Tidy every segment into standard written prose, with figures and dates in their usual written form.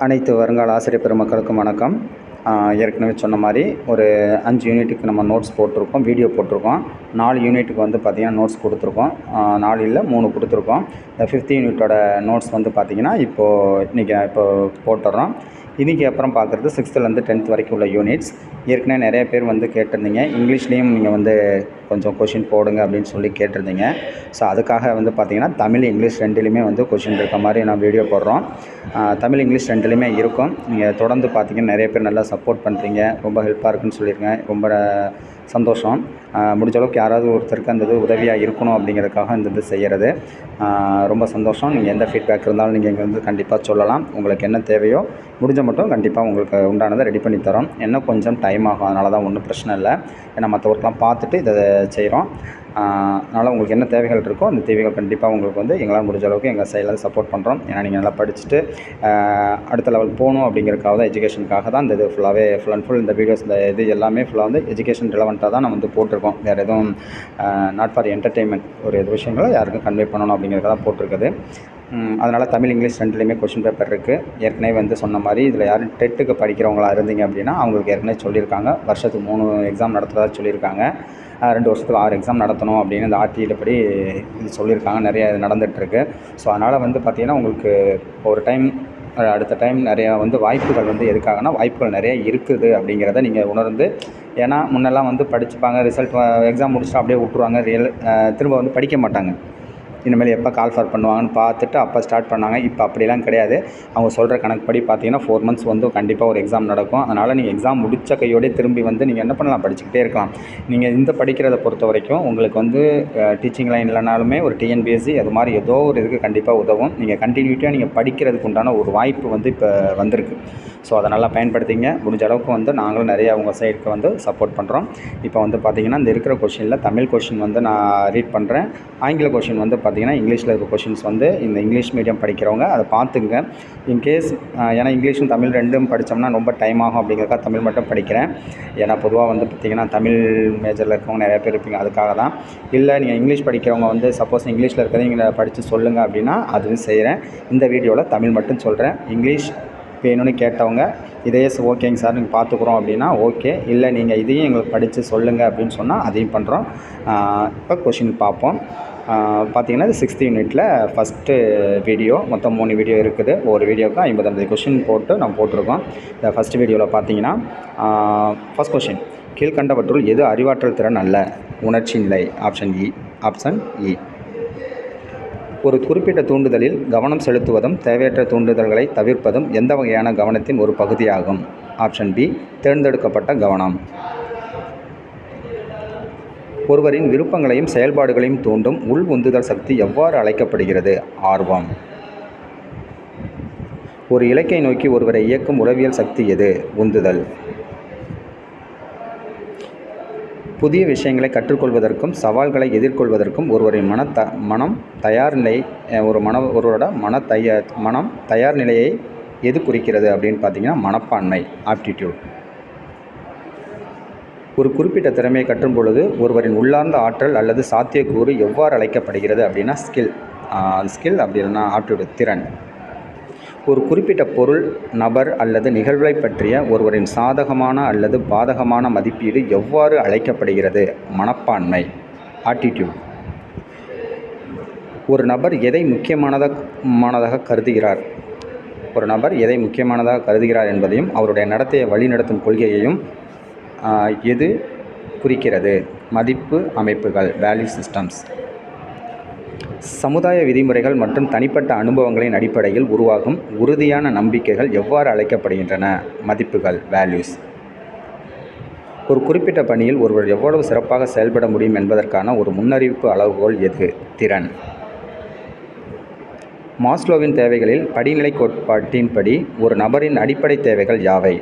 அனைத்து வருங்கால ஆசிரியர் பெருமக்களுக்கும் வணக்கம். ஏற்கனவே சொன்ன மாதிரி ஒரு 5 யூனிட்டுக்கு நம்ம நோட்ஸ் போட்டிருக்கோம், வீடியோ போட்டிருக்கோம். 4 யூனிட்டுக்கு வந்து பார்த்திங்கன்னா நோட்ஸ் கொடுத்துருக்கோம். 4 இல்லை 3 கொடுத்துருக்கோம். இந்த 5th யூனிட்டோட நோட்ஸ் வந்து பார்த்திங்கன்னா இன்றைக்கி போட்டுடுறோம். இன்றைக்கி அப்புறம் பார்க்குறது 6th-லேருந்து 10th வரைக்கும் உள்ள யூனிட்ஸ். ஏற்கனவே நிறைய பேர் வந்து கேட்டிருந்தீங்க, இங்கிலீஷ்லேயும் நீங்கள் வந்து கொஞ்சம் கொஷின் போடுங்க அப்படின்னு சொல்லி கேட்டிருந்தீங்க. ஸோ அதுக்காக வந்து பார்த்திங்கன்னா தமிழ் இங்கிலீஷ் ரெண்டுலேயுமே வந்து கொஷின் இருக்க மாதிரி நான் வீடியோ போடுறோம். தமிழ் இங்கிலீஷ் ரெண்டுலேயுமே இருக்கும். நீங்கள் தொடர்ந்து பார்த்திங்கன்னா நிறைய பேர் நல்லா சப்போர்ட் பண்ணுறீங்க, ரொம்ப ஹெல்ப்பாக இருக்குன்னு சொல்லியிருக்கேன். ரொம்ப சந்தோஷம். முடிஞ்ச அளவுக்கு யாராவது ஒருத்தருக்கு அந்த இது உதவியாக இருக்கணும் அப்படிங்கிறதுக்காக இந்த இது செய்கிறது. ரொம்ப சந்தோஷம். நீங்கள் எந்த ஃபீட்பேக் இருந்தாலும் நீங்கள் இங்கே வந்து கண்டிப்பாக சொல்லலாம். உங்களுக்கு என்ன தேவையோ முடிஞ்ச மட்டும் கண்டிப்பாக உங்களுக்கு உண்டானதை ரெடி பண்ணி தரோம். என்ன கொஞ்சம் டைம் ஆகும், அதனால தான் ஒன்றும் பிரச்சனை இல்லை. ஏன்னா மற்ற ஒர்க்லாம் பார்த்துட்டு இதை செய்கிறோம். அதனால் உங்களுக்கு என்ன தேவைகள் இருக்கோ அந்த தேவைகள் கண்டிப்பாக உங்களுக்கு வந்து எங்களால் முடிஞ்ச அளவுக்கு எங்கள் சைடில் சப்போர்ட் பண்ணுறோம். ஏன்னா நீங்கள் நல்லா படிச்சுட்டு அடுத்த லெவல் போகணும் அப்படிங்கிறதுக்காக தான், எஜுகேஷனுக்காக தான் இந்த இது ஃபுல் அண்ட் ஃபுல் இந்த வீடியோஸ் இந்த இது எல்லாமே ஃபுல்லாக வந்து எஜுகேஷன் ரிலவெண்ட்டாக தான் நம்ம வந்து போட்டிருக்கோம். வேறு எதுவும் நாட் ஃபார் என்டர்டெயின்மெண்ட் ஒரு இது விஷயங்களை யாருக்கும் கன்வே பண்ணணும் அப்படிங்கிறத தான் போட்டிருக்குது. அதனால் தமிழ் இங்கிலீஷ் ரெண்டுலேயுமே கொஷின் பேப்பர் இருக்குது. ஏற்கனவே வந்து சொன்ன மாதிரி இதில் யாரும் டெட்டுக்கு படிக்கிறவங்களா இருந்தீங்க அப்படின்னா அவங்களுக்கு ஏற்கனவே சொல்லியிருக்காங்க, வருஷத்துக்கு 3 எக்ஸாம் நடத்துகிறதா சொல்லியிருக்காங்க. 2 வருஷத்துக்கு 6 எக்ஸாம் நடத்தணும் அப்படின்னு இந்த ஆர்டிஐயில் படி இது சொல்லியிருக்காங்க. நிறைய இது நடந்துகிட்ருக்கு. ஸோ அதனால் வந்து பார்த்திங்கன்னா உங்களுக்கு ஒரு டைம் அடுத்த டைம் நிறையா வந்து வாய்ப்புகள் வந்து எதுக்காகனா வாய்ப்புகள் நிறைய இருக்குது அப்படிங்கிறத நீங்கள் உணர்ந்து, ஏன்னா முன்னெல்லாம் வந்து படிச்சுப்பாங்க, ரிசல்ட் எக்ஸாம் முடிச்சுட்டு அப்படியே விட்ருவாங்க, திரும்ப வந்து படிக்க மாட்டாங்க. இனிமேல் எப்போ கால் ஃபார் பண்ணுவாங்கன்னு பார்த்துட்டு அப்போ ஸ்டார்ட் பண்ணாங்க. இப்போ அப்படிலாம் கிடையாது. அவங்க சொல்கிற கணக்குப்படி பார்த்தீங்கன்னா 4 months வந்து கண்டிப்பாக ஒரு எக்ஸாம் நடக்கும். அதனால் நீங்கள் எக்ஸாம் முடித்த கையோடே திரும்பி வந்து நீங்கள் என்ன பண்ணலாம், படிச்சுக்கிட்டே இருக்கலாம். நீங்கள் இந்த படிக்கிறத பொறுத்த வரைக்கும் உங்களுக்கு வந்து டீச்சிங் லைன் இல்லைனாலுமே ஒரு டிஎன்பிஎஸ்சி அது மாதிரி ஏதோ ஒரு இதுக்கு கண்டிப்பாக உதவும். நீங்கள் கண்டினியூட்டியாக நீங்கள் படிக்கிறதுக்கு உண்டான ஒரு வாய்ப்பு வந்து இப்போ வந்திருக்கு. ஸோ அதை நல்லா பயன்படுத்திங்க. முடிஞ்ச அளவுக்கு வந்து நாங்களும் நிறைய உங்கள் சைடுக்கு வந்து சப்போர்ட் பண்ணுறோம். இப்போ வந்து பார்த்திங்கன்னா இந்த இருக்கிற கொஷினில் தமிழ் கொஷின் வந்து நான் ரீட் பண்ணுறேன். ஆங்கில கொஷின் வந்து பார்த்திங்கன்னா இங்கிலீஷில் இருக்க கொஷின்ஸ் வந்து இந்த இங்கிலீஷ் மீடியம் படிக்கிறவங்க அதை பார்த்துங்க. இன்கேஸ் ஏன்னா இங்கிலீஷும் தமிழ் ரெண்டும் படித்தோம்னா ரொம்ப டைம் ஆகும் அப்படிங்கிறதுக்காக தமிழ் மட்டும் படிக்கிறேன். ஏன்னா பொதுவாக வந்து பார்த்திங்கன்னா தமிழ் மேஜரில் இருக்கவங்க நிறைய பேர் இருப்பீங்க, அதுக்காக தான். இல்லை நீங்கள் இங்கிலீஷ் படிக்கிறவங்க வந்து சப்போஸ் இங்கிலீஷில் இருக்கிறத நீங்கள் படித்து சொல்லுங்கள் அப்படின்னா அதுவும் செய்கிறேன். இந்த வீடியோவில் தமிழ் மட்டும் சொல்கிறேன். இங்கிலீஷ் வேணும்னு கேட்டவங்க இதையே ஓகேங்க சார் நீங்கள் பார்த்துக்குறோம் அப்படின்னா ஓகே, இல்லை நீங்கள் இதையும் எங்களுக்கு படித்து சொல்லுங்கள் அப்படின்னு சொன்னால் அதையும் பண்ணுறோம். இப்போ கொஷின் பார்ப்போம். பார்த்திங்கன்னா இது 6th யூனிட்டில் ஃபஸ்ட்டு வீடியோ. மொத்தம் 3 வீடியோ இருக்குது. ஒரு வீடியோவுக்கு 50 கொஷின் போட்டு நம்ம போட்டிருக்கோம். இந்த ஃபஸ்ட்டு வீடியோவில் பார்த்தீங்கன்னா ஃபஸ்ட் கொஷின், கீழ்கண்டவற்றுள் எது அறிவாற்றல் திறன் அல்ல? உணர்ச்சி நிலை. ஆப்ஷன் இ. ஒரு குறிப்பிட்ட தூண்டுதலில் கவனம் செலுத்துவதும் தேவையற்ற தூண்டுதல்களை தவிர்ப்பதும் எந்த வகையான கவனத்தின் ஒரு பகுதியாகும்? ஆப்ஷன் பி, தேர்ந்தெடுக்கப்பட்ட கவனம். ஒருவரின் விருப்பங்களையும் செயல்பாடுகளையும் தூண்டும் உள் உந்துதல் சக்தி எவ்வாறு அழைக்கப்படுகிறது? ஆர்வம். ஒரு இலக்கை நோக்கி ஒருவரை இயக்கும் உளவியல் சக்தி எது? உந்துதல். புதிய விஷயங்களை கற்றுக்கொள்வதற்கும் சவால்களை எதிர்கொள்வதற்கும் ஒருவரின் மனம் தயார் நிலை ஒருவரோட மனம் தயார் நிலையை எது குறிக்கிறது அப்படின்னு பார்த்தீங்கன்னா மனப்பான்மை, ஆப்டிடியூட். ஒரு குறிப்பிட்ட திறமையை கற்றும் பொழுது ஒருவரின் உள்ளார்ந்த ஆற்றல் அல்லது சாத்தியக்கூறு எவ்வாறு அழைக்கப்படுகிறது அப்படின்னா ஸ்கில் அப்படி இல்லைன்னா ஆப்டிடியூட், திறன். ஒரு குறிப்பிட்ட பொருள், நபர் அல்லது நிகழ்வை பற்றிய ஒருவரின் சாதகமான அல்லது பாதகமான மதிப்பீடு எவ்வாறு அழைக்கப்படுகிறது? மனப்பான்மை, ஆட்டிடியூட். ஒரு நபர் எதை முக்கியமானதாக கருதுகிறார் என்பதையும் அவருடைய நடத்தையை வழிநடத்தும் கொள்கையையும் எது குறிக்கிறது? மதிப்பு அமைப்புகள், வேல்யூ சிஸ்டம்ஸ். சமுதாய விதிமுறைகள் மற்றும் தனிப்பட்ட அனுபவங்களின் அடிப்படையில் உருவாகும் உறுதியான நம்பிக்கைகள் எவ்வாறு அழைக்கப்படுகின்றன? மதிப்புகள், வேல்யூஸ். ஒரு குறிப்பிட்ட பணியில் ஒருவர் எவ்வளவு சிறப்பாக செயல்பட முடியும் என்பதற்கான ஒரு முன்னறிவிப்பு அளவுகோல் எது? திறன். மாஸ்லோவின் தேவைகளில் படிநிலை கோட்பாட்டின்படி ஒரு நபரின் அடிப்படை தேவைகள் யாவை?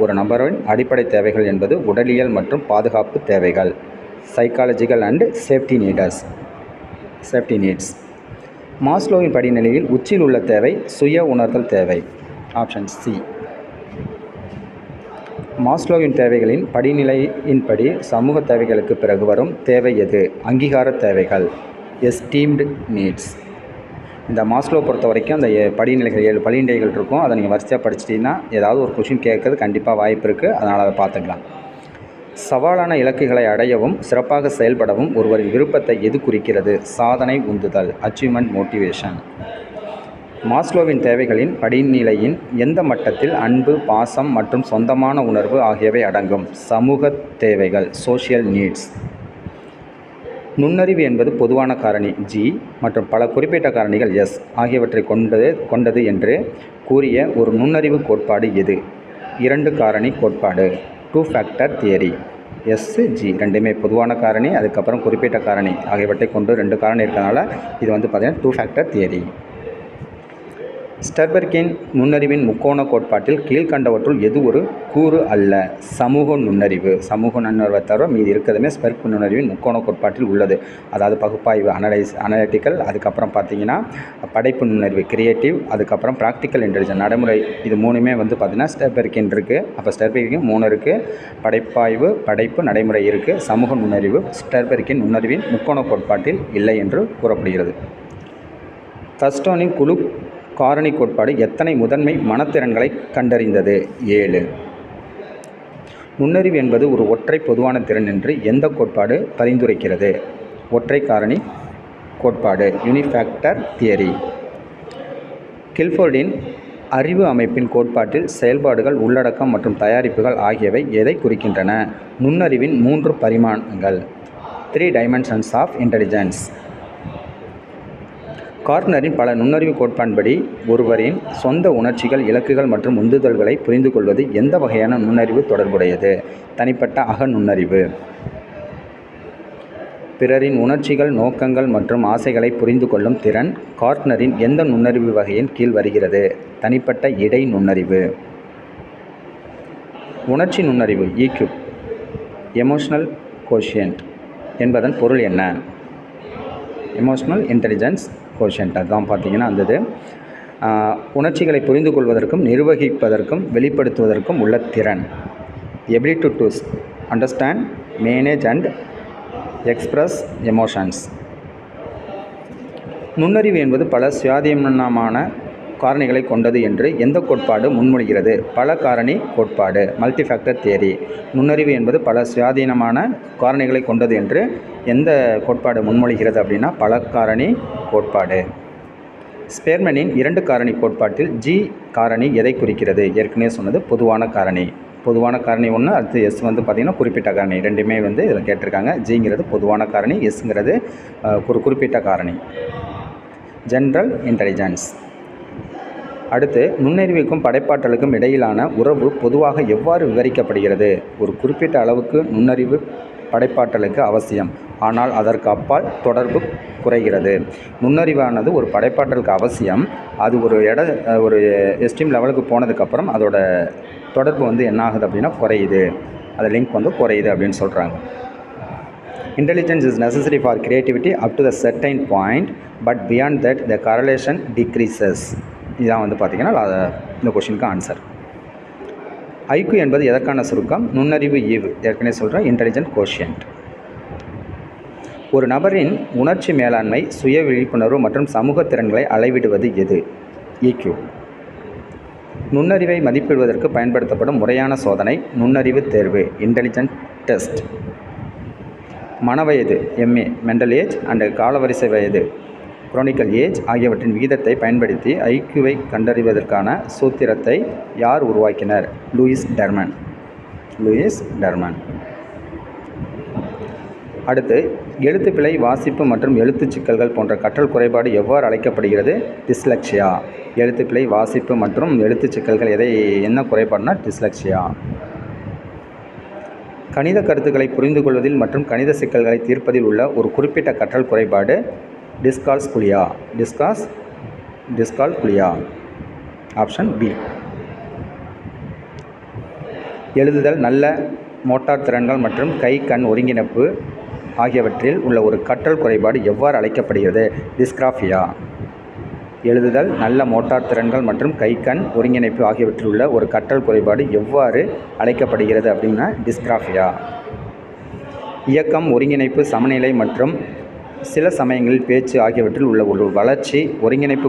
ஒரு நபரின் அடிப்படை தேவைகள் என்பது உடலியல் மற்றும் பாதுகாப்பு தேவைகள், சைக்காலஜிக்கல் அண்ட் சேஃப்டி நீட்ஸ். மாஸ்லோவின் படிநிலையில் உச்சியில் உள்ள தேவை சுய உணர்தல் தேவை. Option C. மாஸ்லோவின் தேவைகளின் படிநிலையின்படி சமூக தேவைகளுக்கு பிறகு வரும் தேவை எது? அங்கீகார தேவைகள், எஸ்டீம்டு நீட்ஸ். இந்த மாஸ்லோ பொறுத்த வரைக்கும் அந்த படிநிலைகள் 7 படிநிலைகள் இருக்கும். அதை நீங்கள் வரிசையாக படிச்சிட்டிங்கன்னா ஏதாவது ஒரு கொஷின் கேட்கறது கண்டிப்பாக வாய்ப்பு இருக்குது. அதனால் அதை பார்த்துக்கலாம். சவாலான இலக்குகளை அடையவும் சிறப்பாக செயல்படவும் ஒருவரின் விருப்பத்தை எது குறிக்கிறது? சாதனை உந்துதல், அச்சீவ்மெண்ட் மோட்டிவேஷன். மாஸ்லோவின் தேவைகளின் படிநிலையின் எந்த மட்டத்தில் அன்பு, பாசம் மற்றும் சொந்தமான உணர்வு ஆகியவை அடங்கும்? சமூக தேவைகள், சோஷியல் நீட்ஸ். நுண்ணறிவு என்பது பொதுவான காரணி G மற்றும் பல குறிப்பிட்ட காரணிகள் S ஆகியவற்றை கொண்டது என்று கூறிய ஒரு நுண்ணறிவு கோட்பாடு எது? 2 காரணி கோட்பாடு, 2 ஃபேக்டர் தியரி. SG ரெண்டுமே பொதுவான காரணி, அதுக்கப்புறம் குறிப்பிட்ட காரணி ஆகியவற்றை கொண்டு 2 காரணி இருக்கிறதுனால இது பார்த்திங்கன்னா 2 ஃபேக்டர் தியரி. ஸ்டெர்பர்கின் நுண்ணறிவின் முக்கோண கோட்பாட்டில் கீழ்கண்டவற்றுள் எது ஒரு கூறு அல்ல? சமூக நுண்ணறிவு. சமூக நுண்ணறிவை தவிர மீது இருக்கிறதுமே ஸ்பெர்க் நுண்ணறிவின் முக்கோண கோட்பாட்டில் உள்ளது. அதாவது பகுப்பாய்வு, அனலிட்டிக்கல், அதுக்கப்புறம் பார்த்திங்கன்னா படைப்பு நுண்ணறிவு, கிரியேட்டிவ், அதுக்கப்புறம் ப்ராக்டிக்கல் இன்டெலிஜென்ஸ், நடைமுறை. இது 3மே பார்த்திங்கன்னா ஸ்டெர்பர்கின் இருக்குது. அப்போ ஸ்டெர்பர்கின் 3 இருக்குது. படைப்பாய்வு, படைப்பு, நடைமுறை இருக்குது. சமூக நுண்ணறிவு ஸ்டெர்பர்கின் நுண்ணறிவின் முக்கோண கோட்பாட்டில் இல்லை என்று கூறப்படுகிறது. தர்ஸ்டோனின் குழு காரணி கோட்பாடு எத்தனை முதன்மை மனத்திறன்களை கண்டறிந்தது? 7. நுண்ணறிவு என்பது ஒரு ஒற்றை பொதுவான திறன் என்று எந்த கோட்பாடு பரிந்துரைக்கிறது? ஒற்றை காரணி கோட்பாடு, யூனிஃபேக்டர் தியரி. கில்ஃபோர்டின் அறிவு அமைப்பின் கோட்பாட்டில் செயல்பாடுகள், உள்ளடக்கம் மற்றும் தயாரிப்புகள் ஆகியவை எதை குறிக்கின்றன? நுண்ணறிவின் 3 பரிமாணங்கள், 3 dimensions ஆஃப் இன்டெலிஜென்ஸ். கார்ட்னரின் பல நுண்ணறிவு கோட்பான்படி ஒருவரின் சொந்த உணர்ச்சிகள், இலக்குகள் மற்றும் உந்துதல்களை புரிந்து கொள்வது எந்த வகையான நுண்ணறிவு தொடர்புடையது? தனிப்பட்ட அக நுண்ணறிவு. பிறரின் உணர்ச்சிகள், நோக்கங்கள் மற்றும் ஆசைகளை புரிந்து கொள்ளும் திறன் கார்ட்னரின் எந்த நுண்ணறிவு வகையின் கீழ் வருகிறது? தனிப்பட்ட இடை நுண்ணறிவு. உணர்ச்சி நுண்ணறிவு EQ, எமோஷனல் கோஷியன்ட் என்பதன் பொருள் என்ன? Emotional intelligence quotient. அதுதான் பார்த்திங்கன்னா அந்த உணர்ச்சிகளை புரிந்து கொள்வதற்கும் நிர்வகிப்பதற்கும் வெளிப்படுத்துவதற்கும் உள்ள திறன். Ability to understand, manage and express emotions. நுண்ணறிவு என்பது பல சுயாதீனமான காரணிகளை கொண்டது என்று எந்த கோட்பாடு முன்மொழிகிறது? பல காரணி கோட்பாடு, மல்டி ஃபேக்டர் தியரி. நுண்ணறிவு என்பது பல சுயாதீனமான காரணிகளை கொண்டது என்று எந்த கோட்பாடு முன்மொழிகிறது அப்படின்னா பல காரணி கோட்பாடு. ஸ்பெர்மனின் 2 காரணி கோட்பாட்டில் G காரணி எதை குறிக்கிறது? ஏற்கனவே சொன்னது பொதுவான காரணி. பொதுவான காரணி ஒன்று, அடுத்து S பார்த்திங்கன்னா குறிப்பிட்ட காரணி. ரெண்டுமே இதில் கேட்டிருக்காங்க. Gங்கிறது பொதுவான காரணி, Sங்கிறது ஒரு குறிப்பிட்ட காரணி, ஜென்ரல் இன்டெலிஜென்ஸ். அடுத்து, நுண்ணறிவுக்கும் படைப்பாற்றலுக்கும் இடையிலான உறவு பொதுவாக எவ்வாறு விவரிக்கப்படுகிறது? ஒரு குறிப்பிட்ட அளவுக்கு நுண்ணறிவு படைப்பாற்றலுக்கு அவசியம், ஆனால் அதற்கு அப்பால் தொடர்பு குறைகிறது. நுண்ணறிவானது ஒரு படைப்பாற்றலுக்கு அவசியம். அது ஒரு எஸ்ட்ரீம் லெவலுக்கு போனதுக்கப்புறம் அதோட தொடர்பு என்ன ஆகுது அப்படின்னா குறையுது. அது லிங்க் குறையுது அப்படின்னு சொல்கிறாங்க. Intelligence is necessary for creativity up to the certain point, but beyond that the correlation decreases. இதான் பார்த்திங்கன்னா இந்த கொஷினுக்கு ஆன்சர். IQ என்பது எதற்கான சுருக்கம்? நுண்ணறிவு ஈவு. ஏற்கனவே சொல்கிறேன், இன்டெலிஜென்ட் கோஷியன்ட். ஒரு நபரின் உணர்ச்சி மேலாண்மை, சுய விழிப்புணர்வு மற்றும் சமூக திறன்களை அளவிடுவது எது? EQ. நுண்ணறிவை மதிப்பிடுவதற்கு பயன்படுத்தப்படும் முறையான சோதனை நுண்ணறிவு தேர்வு, இன்டெலிஜென்ட் டெஸ்ட். மனவயது MA, மென்டல் ஏஜ் அண்ட் காலவரிசை வயது, குரோனிக்கல் ஏஜ் ஆகியவற்றின் விகிதத்தை பயன்படுத்தி IQவை கண்டறிவதற்கான சூத்திரத்தை யார் உருவாக்கினர்? லூயிஸ் டெர்மன். அடுத்து, எழுத்துப்பிழை, வாசிப்பு மற்றும் எழுத்துச் சிக்கல்கள் போன்ற கற்றல் குறைபாடு எவ்வாறு அழைக்கப்படுகிறது? டிஸ்லெக்சியா. எழுத்துப்பிழை, வாசிப்பு மற்றும் எழுத்துச் சிக்கல்கள் என்ன குறைபாடுனா டிஸ்லெக்சியா. கணித கருத்துக்களை புரிந்து கொள்வதில் மற்றும் கணித சிக்கல்களை தீர்ப்பதில் உள்ள ஒரு குறிப்பிட்ட கற்றல் குறைபாடு டிஸ்கால்குலியா. Option B. எழுதுதல், நல்ல மோட்டார் திறன்கள் மற்றும் கை கண் ஒருங்கிணைப்பு ஆகியவற்றில் உள்ள ஒரு கற்றல் குறைபாடு எவ்வாறு அழைக்கப்படுகிறது? டிஸ்கிராஃபியா. எழுதுதல், நல்ல மோட்டார் திறன்கள் மற்றும் கை கண் ஒருங்கிணைப்பு ஆகியவற்றில் உள்ள ஒரு கற்றல் குறைபாடு எவ்வாறு அழைக்கப்படுகிறது அப்படின்னா டிஸ்கிராஃபியா. இயக்கம், ஒருங்கிணைப்பு, சமநிலை மற்றும் சில சமயங்களில் பேச்சு ஆகியவற்றில் உள்ள ஒரு வளர்ச்சி ஒருங்கிணைப்பு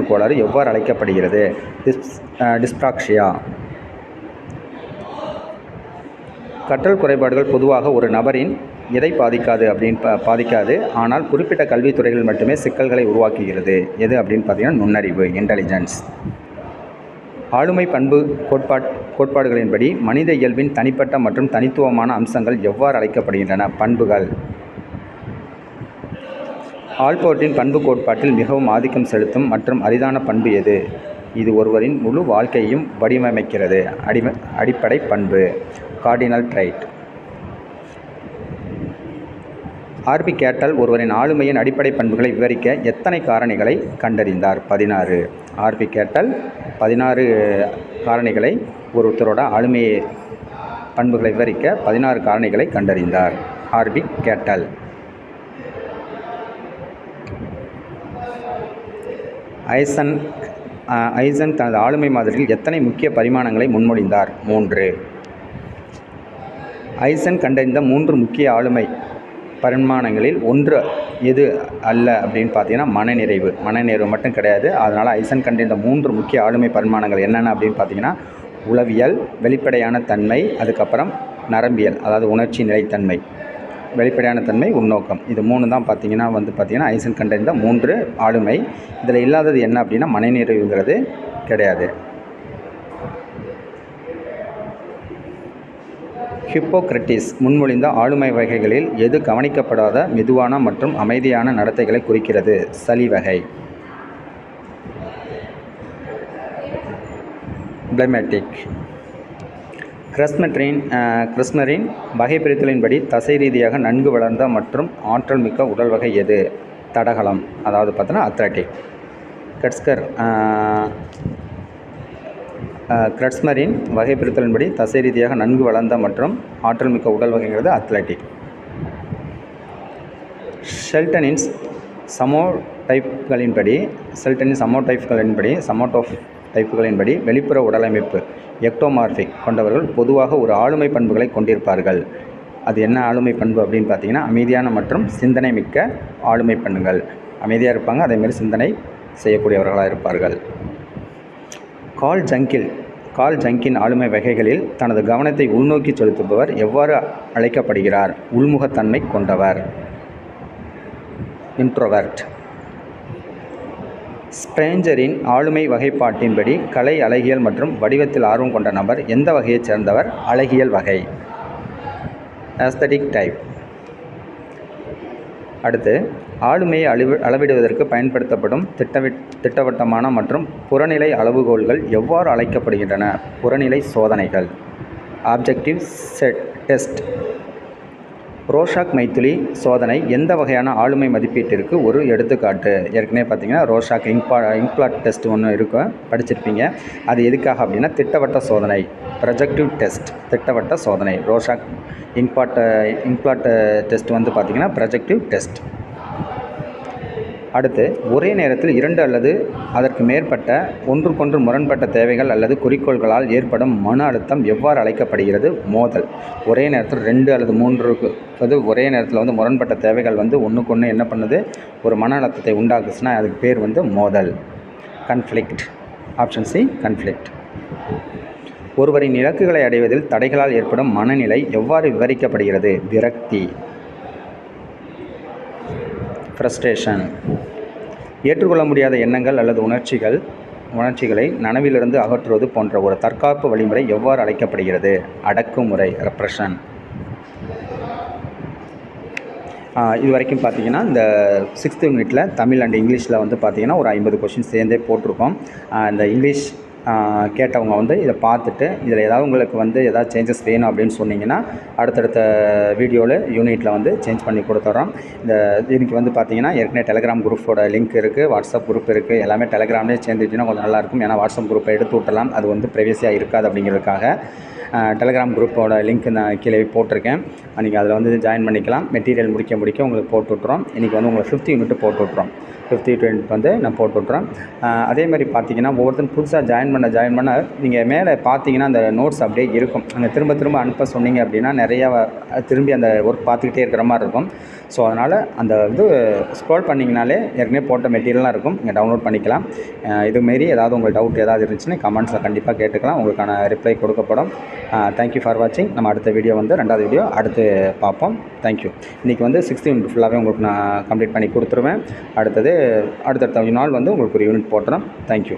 கோளாறு எவ்வாறு அழைக்கப்படுகிறது? டிஸ்பிராக்சியா. கற்றல் குறைபாடுகள் பொதுவாக ஒரு நபரின் எதை பாதிக்காது, ஆனால் குறிப்பிட்ட கல்வித்துறைகள் மட்டுமே சிக்கல்களை உருவாக்குகிறது. எது அப்படின்னு பார்த்தீங்கன்னா நுண்ணறிவு, இன்டெலிஜென்ஸ். ஆளுமை பண்பு கோட்பாடுகளின்படி மனித இயல்பின் தனிப்பட்ட மற்றும் தனித்துவமான அம்சங்கள் எவ்வாறு அழைக்கப்படுகின்றன? பண்புகள். ஆல்போர்ட்டின் பண்பு கோட்பாட்டில் மிகவும் ஆதிக்கம் செலுத்தும் மற்றும் அரிதான பண்பு எது? இது ஒருவரின் முழு வாழ்க்கையையும் வடிவமைக்கிறது. அடிப்படை பண்பு, கார்டினல் ட்ரைட். ஆர்பி கேட்டல் ஒருவரின் ஆளுமையின் அடிப்படை பண்புகளை விவரிக்க எத்தனை காரணிகளை கண்டறிந்தார்? 16. ஆர்பி கேட்டல் 16 காரணிகளை ஒருத்தரோட ஆளுமை பண்புகளை விவரிக்க 16 காரணிகளை கண்டறிந்தார் ஆர்பி கேட்டல். ஐசன் தனது ஆளுமை மாதிரியில் எத்தனை முக்கிய பரிமாணங்களை முன்மொழிந்தார்? 3. ஐசன் கண்டறிந்த 3 முக்கிய ஆளுமை பரிமாணங்களில் ஒன்று எது அல்ல அப்படின்னு பார்த்தீங்கன்னா மனநிறைவு மட்டும் கிடையாது. அதனால் ஐசன் கண்டறிந்த 3 முக்கிய ஆளுமை பரிமாணங்கள் என்னென்ன அப்படின்னு பார்த்தீங்கன்னா உளவியல், வெளிப்படையான தன்மை, அதுக்கப்புறம் நரம்பியல், அதாவது உணர்ச்சி நிலைத்தன்மை, வெளிப்படையான தன்மை, உள்நோக்கம். இது 3 தான் பார்த்தீங்கன்னா ஐசன் கண்டறிந்த 3 ஆளுமை. இதில் இல்லாதது என்ன அப்படின்னா மனநிறைவுங்கிறது கிடையாது. ஹிப்போக்ரட்டிஸ் முன்மொழிந்த ஆளுமை வகைகளில் எது கவனிக்கப்படாத மெதுவான மற்றும் அமைதியான நடத்தைகளை குறிக்கிறது? சலி வகை, பிளமேட்டிக். கிரஸ்னரின் வகைபிரித்தலின்படி தசை ரீதியாக நன்கு வளர்ந்த மற்றும் ஆற்றல் மிக்க உடல் வகை எது? தடகளம், அதாவது பார்த்தோன்னா அத்லட்டிக். கிரஸ்மரின் வகைபிரித்தலின்படி தசை ரீதியாக நன்கு வளர்ந்த மற்றும் ஆற்றல் மிக்க உடல் வகைங்கிறது அத்லட்டிக். ஷெல்டனின் சமோடைப்களின்படி வெளிப்புற உடலமைப்பு எக்டோமார்பிக் கொண்டவர்கள் பொதுவாக ஒரு ஆளுமை பண்புகளை கொண்டிருப்பார்கள். அது என்ன ஆளுமை பண்பு அப்படின்னு பார்த்தீங்கன்னா அமைதியான மற்றும் சிந்தனை மிக்க ஆளுமை பண்புகள். அமைதியாக இருப்பாங்க, அதேமாதிரி சிந்தனை செய்யக்கூடியவர்களாக இருப்பார்கள். கார்ல் ஜங்கின் ஆளுமை வகைகளில் தனது கவனத்தை உள்நோக்கி செலுத்துபவர் எவ்வாறு அழைக்கப்படுகிறார்? உள்முகத்தன்மை கொண்டவர், இன்ட்ரோவர்ட். ஸ்பிரேஞ்சரின் ஆளுமை வகைப்பாட்டின்படி கலை, அழகியல் மற்றும் வடிவத்தில் ஆர்வம் கொண்ட நபர் எந்த வகையைச் சேர்ந்தவர்? அழகியல் வகை, ஆஸ்தட்டிக் டைப். அடுத்து, ஆளுமையை அளவிடுவதற்கு பயன்படுத்தப்படும் திட்டவட்டமான மற்றும் புறநிலை அளவுகோல்கள் எவ்வாறு அழைக்கப்படுகின்றன? புறநிலை சோதனைகள், ஆப்ஜெக்டிவ் டெஸ்ட். ரோஷாக்-மைத்துலி சோதனை எந்த வகையான ஆளுமை மதிப்பீட்டிற்கு ஒரு எடுத்துக்காட்டு? ஏற்கனவே பார்த்தீங்கன்னா ரோஷாக் இங்க்பிளாட் டெஸ்ட் ஒன்று இருக்கும், படிச்சிருப்பீங்க. அது எதுக்காக அப்படின்னா திட்டவட்ட சோதனை, ப்ரொஜெக்டிவ் டெஸ்ட், திட்டவட்ட சோதனை. ரோஷாக் இங்க்பிளாட் டெஸ்ட் பார்த்தீங்கன்னா ப்ரொஜெக்டிவ் டெஸ்ட். அடுத்து, ஒரே நேரத்தில் 2 அல்லது அதற்கு மேற்பட்ட ஒன்றுக்கொன்று முரண்பட்ட தேவைகள் அல்லது குறிக்கோள்களால் ஏற்படும் மன அழுத்தம் எவ்வாறு அழைக்கப்படுகிறது? மோதல். ஒரே நேரத்தில் 2 அல்லது 3 ஒரே நேரத்தில் முரண்பட்ட தேவைகள் ஒன்றுக்கொன்று என்ன பண்ணுது, ஒரு மன அழுத்தத்தை உண்டாக்குச்சுன்னா அதுக்கு பேர் மோதல், கன்ஃப்ளிக்ட். Option C, conflict. ஒருவரின் இலக்குகளை அடைவதில் தடைகளால் ஏற்படும் மனநிலை எவ்வாறு விவரிக்கப்படுகிறது? விரக்தி, ஃப்ரஸ்ட்ரேஷன். ஏற்றுக்கொள்ள முடியாத எண்ணங்கள் அல்லது உணர்ச்சிகளை நனவிலிருந்து அகற்றுவது போன்ற ஒரு தற்காப்பு வழிமுறை எவ்வாறு அழைக்கப்படுகிறது? அடக்குமுறை, ரெப்ரஷன். இது வரைக்கும் பார்த்தீங்கன்னா இந்த 6th யூனிட்டில் தமிழ் அண்ட் இங்கிலீஷில் பார்த்தீங்கன்னா ஒரு 50 கொஷின்ஸ் சேர்ந்தே போட்டிருக்கோம். இந்த இங்கிலீஷ் கேட்டவங்க இதை பார்த்துட்டு இதில் ஏதாவது உங்களுக்கு ஏதாவது சேஞ்சஸ் வேணும் அப்படின்னு சொன்னிங்கன்னா அடுத்தடுத்த யூனிட்டில் சேஞ்ச் பண்ணி கொடுத்துட்றோம். இதுக்கு பார்த்தீங்கன்னா ஏற்கனவே டெலிகிராம் குரூப்போட லிங்க் இருக்குது, வாட்ஸ்அப் குரூப் இருக்குது. எல்லாமே டெலிகிராம்லேயே சேர்ந்துச்சுன்னா கொஞ்சம் நல்லாயிருக்கும். ஏன்னா வாட்ஸ்அப் குரூப்பை எடுத்து விட்டலாம், அது ப்ரைவசியாக இருக்காது அப்படிங்கிறதுக்காக டெலிகிராம் குரூப்போட லிங்க் நான் கீழே போட்டிருக்கேன். நீங்கள் அதில் ஜாயின் பண்ணிக்கலாம். மெட்டீரியல் முடிக்க உங்களுக்கு போட்டு விட்றோம். இன்றைக்கி உங்களுக்கு 5th யூனிட் போட்டு விட்றோம். 5th யூனிட் வந்து நான் போட்டு விட்றேன். அதே மாதிரி பார்த்தீங்கன்னா ஒவ்வொருத்தரும் புதுசாக ஜாயின் பண்ண நீங்கள் மேலே பார்த்தீங்கன்னா அந்த நோட்ஸ் அப்படியே இருக்கும். அங்கே திரும்ப அனுப்ப சொன்னீங்க அப்படின்னா நிறையா திரும்பி அந்த ஒர்க் பார்த்துக்கிட்டே இருக்கிற மாதிரி இருக்கும். ஸோ அதனால் அந்த இது ஸ்க்ரோல் பண்ணிங்கனாலே ஏற்கனவே போட்ட மெட்டீரியல்லாம் இருக்கும், நீங்கள் டவுன்லோட் பண்ணிக்கலாம். இதுமாரி ஏதாவது உங்களுக்கு டவுட் ஏதாவது இருந்துச்சுன்னா கமெண்ட்ஸில் கண்டிப்பாக கேட்டுக்கலாம், உங்களுக்கான ரிப்ளை கொடுக்கப்படும். தேங்க்யூ ஃபார் வாட்சிங். நம்ம அடுத்த வீடியோ வந்து 2வது வீடியோ அடுத்து பார்ப்போம். தேங்க்யூ. இன்றைக்கி வந்து 6th யூனிட் ஃபுல்லாகவே உங்களுக்கு நான் கம்ப்ளீட் பண்ணி கொடுத்துருவேன். அடுத்தடுத்த நாள் வந்து உங்களுக்கு ஒரு யூனிட் போட்டுறேன். தேங்க்யூ.